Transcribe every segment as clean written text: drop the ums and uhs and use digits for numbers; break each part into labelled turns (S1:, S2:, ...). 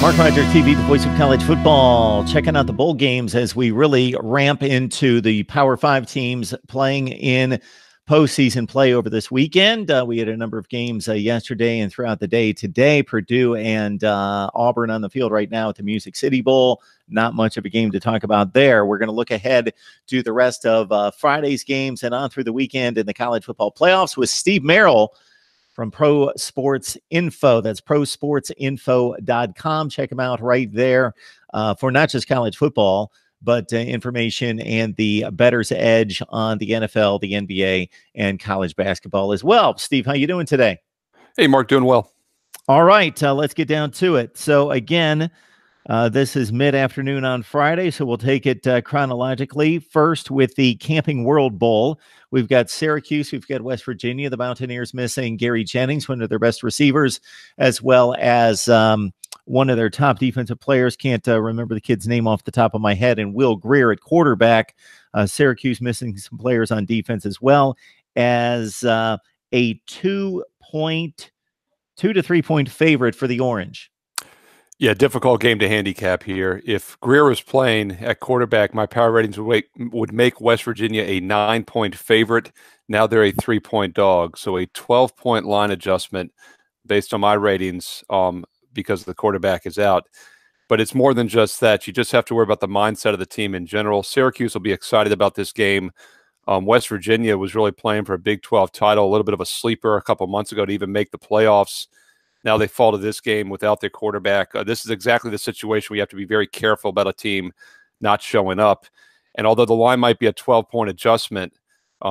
S1: Mark Rogers TV, the voice of college football, checking out the bowl games as we really ramp into the Power 5 teams playing in postseason play over this weekend. We had a number of games yesterday and throughout the day today. Purdue and Auburn on the field right now at the Music City Bowl. Not much of a game to talk about there. We're going to look ahead to the rest of Friday's games and on through the weekend in the college football playoffs with Steve Merrill from Pro Sports Info. That's prosportsinfo.com. Check them out right there for not just college football, but information and the bettor's edge on the NFL, the NBA, and college basketball as well. Steve, how you doing today?
S2: Hey, Mark, doing well.
S1: All right, let's get down to it. So again, this is mid-afternoon on Friday, so we'll take it chronologically. First, with the Camping World Bowl, we've got Syracuse, we've got West Virginia. The Mountaineers missing Gary Jennings, one of their best receivers, as well as one of their top defensive players. Can't remember the kid's name off the top of my head, and Will Greer at quarterback. Syracuse missing some players on defense as well as a 2 to 3 point favorite for the Orange.
S2: Yeah, difficult game to handicap here. If Greer was playing at quarterback, my power ratings would make West Virginia a 9-point favorite. Now they're a 3-point dog. So a 12-point line adjustment based on my ratings because the quarterback is out. But it's more than just that. You just have to worry about the mindset of the team in general. Syracuse will be excited about this game. West Virginia was really playing for a Big 12 title, a little bit of a sleeper a couple months ago to even make the playoffs. Now they fall to this game without their quarterback. This is exactly the situation where you have to be very careful about a team not showing up. And although the line might be a 12-point adjustment,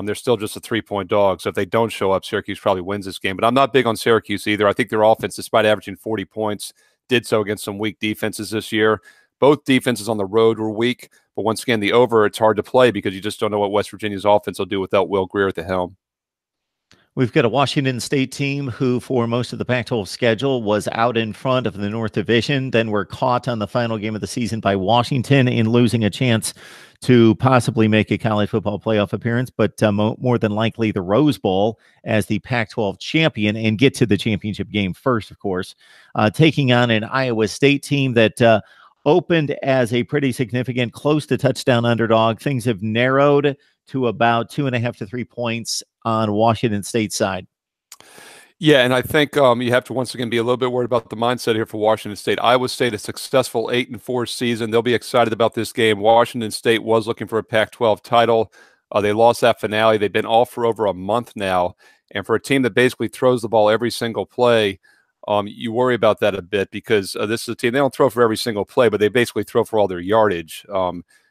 S2: they're still just a 3-point dog. So if they don't show up, Syracuse probably wins this game. But I'm not big on Syracuse either. I think their offense, despite averaging 40 points, did so against some weak defenses this year. Both defenses on the road were weak. But once again, the over, it's hard to play because you just don't know what West Virginia's offense will do without Will Greer at the helm.
S1: We've got a Washington State team who, for most of the Pac-12 schedule, was out in front of the North Division. Then were caught on the final game of the season by Washington in losing a chance to possibly make a college football playoff appearance, but more than likely the Rose Bowl as the Pac-12 champion and get to the championship game first, of course, taking on an Iowa State team that opened as a pretty significant close to touchdown underdog. Things have narrowed to about 2.5 to 3 points on Washington State's side.
S2: Yeah, and I think you have to once again be a little bit worried about the mindset here for Washington State. Iowa State, a successful 8-4 season. They'll be excited about this game. Washington State was looking for a Pac-12 title. They lost that finale. They've been off for over a month now. And for a team that basically throws the ball every single play, you worry about that a bit because this is a team, they don't throw for every single play, but they basically throw for all their yardage.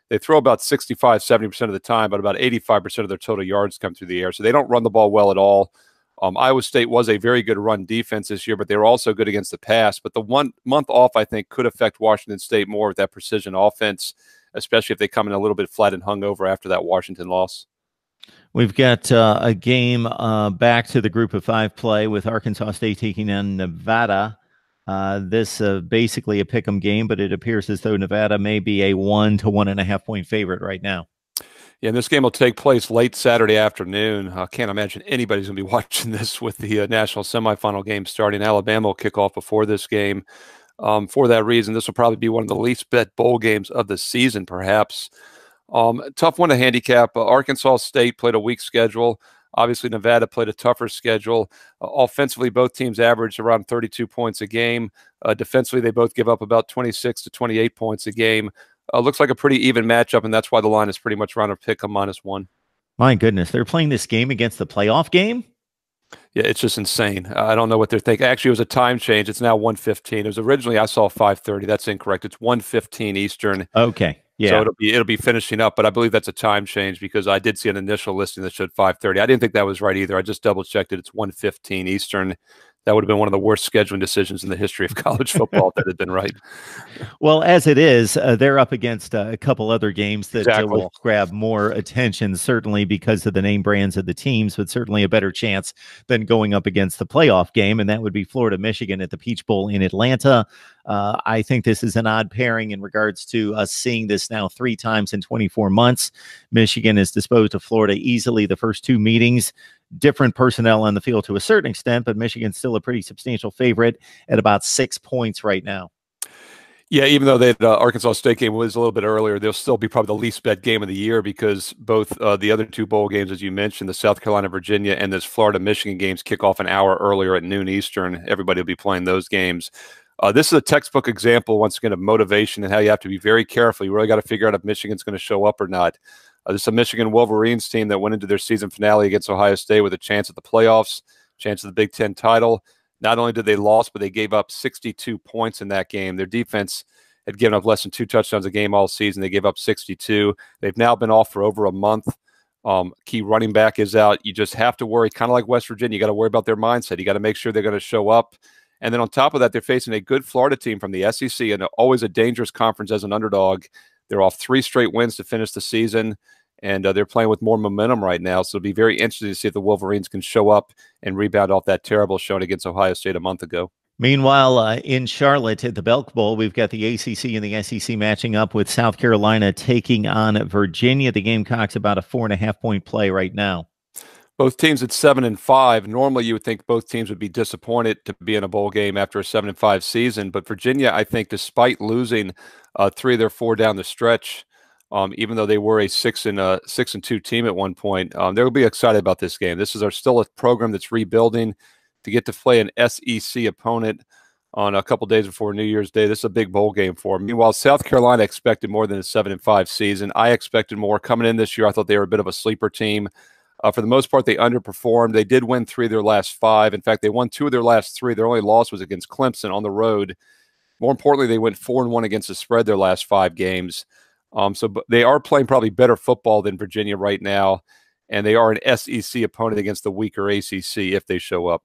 S2: They throw about 65-70% of the time, but about 85% of their total yards come through the air. So they don't run the ball well at all. Iowa State was a very good run defense this year, but they were also good against the pass. But the 1 month off, I think, could affect Washington State more with that precision offense, especially if they come in a little bit flat and hungover after that Washington loss.
S1: We've got a game back to the Group of 5 play with Arkansas State taking on Nevada. This basically a pick'em game, but it appears as though Nevada may be a 1 to 1.5 point favorite right now.
S2: Yeah, and this game will take place late Saturday afternoon. I can't imagine anybody's going to be watching this with the national semifinal game starting. Alabama will kick off before this game. For that reason, this will probably be one of the least bet bowl games of the season, perhaps. Tough one to handicap. Arkansas State played a weak schedule. Obviously, Nevada played a tougher schedule. Offensively, both teams averaged around 32 points a game. Defensively, they both give up about 26 to 28 points a game. Looks like a pretty even matchup, and that's why the line is pretty much around a pick of -1.
S1: My goodness, they're playing this game against the playoff game?
S2: Yeah, it's just insane. I don't know what they're thinking. Actually, it was a time change. It's now 1:15. It was originally, I saw 5:30. That's incorrect. It's 1:15 Eastern.
S1: Okay. Yeah.
S2: So it'll be finishing up, but I believe that's a time change because I did see an initial listing that showed 5:30. I didn't think that was right either. I just double checked it. It's 1:15 Eastern. That would have been one of the worst scheduling decisions in the history of college football if that had been right.
S1: Well, as it is, they're up against a couple other games that will grab more attention, certainly because of the name brands of the teams, but certainly a better chance than going up against the playoff game, and that would be Florida-Michigan at the Peach Bowl in Atlanta. I think this is an odd pairing in regards to us seeing this now 3 times in 24 months. Michigan has disposed of Florida easily the first 2 meetings. Different personnel on the field to a certain extent, but Michigan's still a pretty substantial favorite at about 6 points right now.
S2: Yeah, even though that Arkansas State game was a little bit earlier, they'll still be probably the least bet game of the year because both the other two bowl games, as you mentioned, the South Carolina Virginia and this Florida Michigan games kick off an hour earlier at noon Eastern. Everybody will be playing those games. This is a textbook example, once again, of motivation and how you have to be very careful. You really got to figure out if Michigan's going to show up or not. This is a Michigan Wolverines team that went into their season finale against Ohio State with a chance at the playoffs, chance of the Big Ten title. Not only did they lose, but they gave up 62 points in that game. Their defense had given up less than 2 touchdowns a game all season. They gave up 62. They've now been off for over a month. Key running back is out. You just have to worry, kind of like West Virginia. You got to worry about their mindset. You got to make sure they're going to show up. And then on top of that, they're facing a good Florida team from the SEC and always a dangerous conference as an underdog. They're off 3 straight wins to finish the season, and they're playing with more momentum right now. So it'll be very interesting to see if the Wolverines can show up and rebound off that terrible showing against Ohio State a month ago.
S1: Meanwhile, in Charlotte at the Belk Bowl, we've got the ACC and the SEC matching up with South Carolina taking on Virginia. The Gamecocks about a 4.5-point play right now.
S2: Both teams at 7-5. Normally, you would think both teams would be disappointed to be in a bowl game after a 7-5 season. But Virginia, I think, despite losing 3 of their 4 down the stretch, even though they were a 6-2 team at one point, they'll be excited about this game. This is still a program that's rebuilding. To get to play an SEC opponent on a couple days before New Year's Day, this is a big bowl game for them. Meanwhile, South Carolina expected more than a 7-5 season. I expected more. Coming in this year, I thought they were a bit of a sleeper team. For the most part, they underperformed. They did win 3 of their last 5. In fact, they won 2 of their last 3. Their only loss was against Clemson on the road. More importantly, they went 4-1 against the spread their last 5 games. So they are playing probably better football than Virginia right now, and they are an SEC opponent against the weaker ACC if they show up.